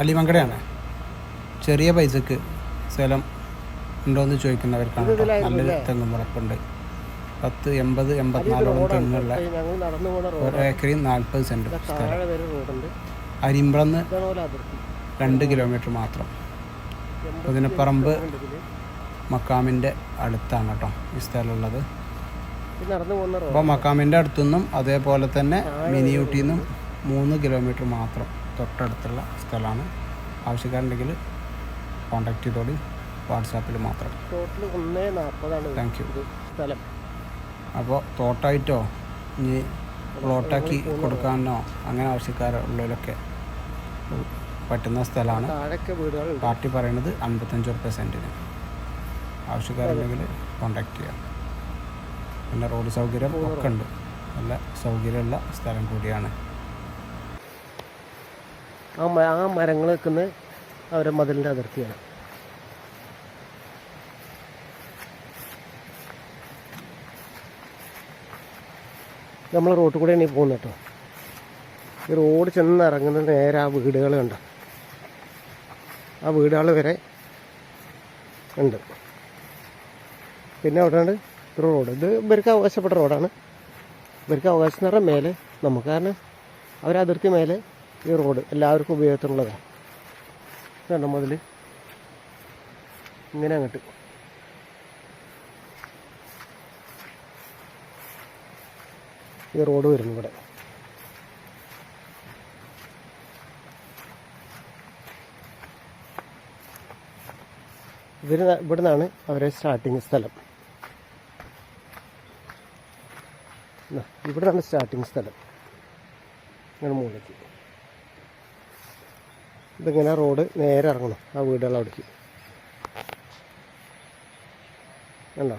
അലിമങ്കടയാണ്. ചെറിയ പൈസക്ക് സ്ഥലം ഉണ്ടോയെന്ന് ചോദിക്കുന്നവർക്കാണ്. നല്ലൊരു തെങ്ങും മുളപ്പുണ്ട്. 10, 80, 84 തെങ്ങുള്ള ഒരേക്കറിൽ 40 സെൻറ്റ് സ്ഥലം. അരിമ്പളന്ന് 2 കിലോമീറ്റർ മാത്രം. പുതിനപ്പറമ്പ് മക്കാമിൻ്റെ അടുത്താണ് കേട്ടോ ഈ സ്ഥലമുള്ളത്. അപ്പോൾ മക്കാമിൻ്റെ അടുത്തുനിന്നും അതേപോലെ തന്നെ മിനിയൂട്ടിയിൽ നിന്നും 3 കിലോമീറ്റർ മാത്രം തൊട്ടടുത്തുള്ള സ്ഥലമാണ്. ആവശ്യക്കാരുണ്ടെങ്കിൽ കോൺടാക്ട് ചെയ്തോളി, വാട്സാപ്പിൽ മാത്രം. Thank you. അപ്പോൾ തോട്ടായിട്ടോ ഇനി പ്ലോട്ടാക്കി കൊടുക്കാനോ അങ്ങനെ ആവശ്യക്കാരുള്ളവരൊക്കെ പറ്റുന്ന സ്ഥലമാണ്. പാർട്ടി പറയുന്നത് 55 റുപ്യ സെൻറ്റിന്. ആവശ്യക്കാരുണ്ടെങ്കിൽ കോൺടാക്ട് ചെയ്യാം. പിന്നെ റോഡ് സൗകര്യം ഒക്കെ ഉണ്ട്. നല്ല സൗകര്യമുള്ള സ്ഥലം കൂടിയാണ്. ആ മരങ്ങൾ നിൽക്കുന്ന അവരുടെ മതിലിൻ്റെ അതിർത്തിയാണ്. നമ്മൾ റോട്ടിൽ കൂടെയാണ് ഈ പോകുന്നത് കേട്ടോ. ഈ റോഡ് ചെന്ന് ഇറങ്ങുന്നത് നേരെ ആ വീടുകൾ കണ്ടോ, ആ വീടുകൾ വരെ ഉണ്ട്. പിന്നെ അവിടെയാണ് ഒരു റോഡ്. ഇത് ഇവർക്ക് അവകാശപ്പെട്ട റോഡാണ്. ഇവർക്ക് അവകാശം എന്ന് പറഞ്ഞാൽ മേലെ നമുക്ക്, കാരണം അവരതിർത്തി മേലെ ഈ റോഡ് എല്ലാവർക്കും ഉപയോഗത്തിനുള്ളതാണ്. കണ്ടോ മുതൽ ഇങ്ങനെ അങ്ങോട്ട് ഈ റോഡ് വരുന്നു ഇവിടെ. ഇവിടെ നിന്നാണ് അവരെ സ്റ്റാർട്ടിങ് സ്ഥലം. ഇവിടെ നിന്നാണ് സ്റ്റാർട്ടിങ് സ്ഥലം. ഇങ്ങനെ മുകളിലേക്ക് ഇതിങ്ങനെ റോഡ് നേരെ ഇറങ്ങണം ആ വീടുകൾ അവിടേക്ക്. കണ്ടോ?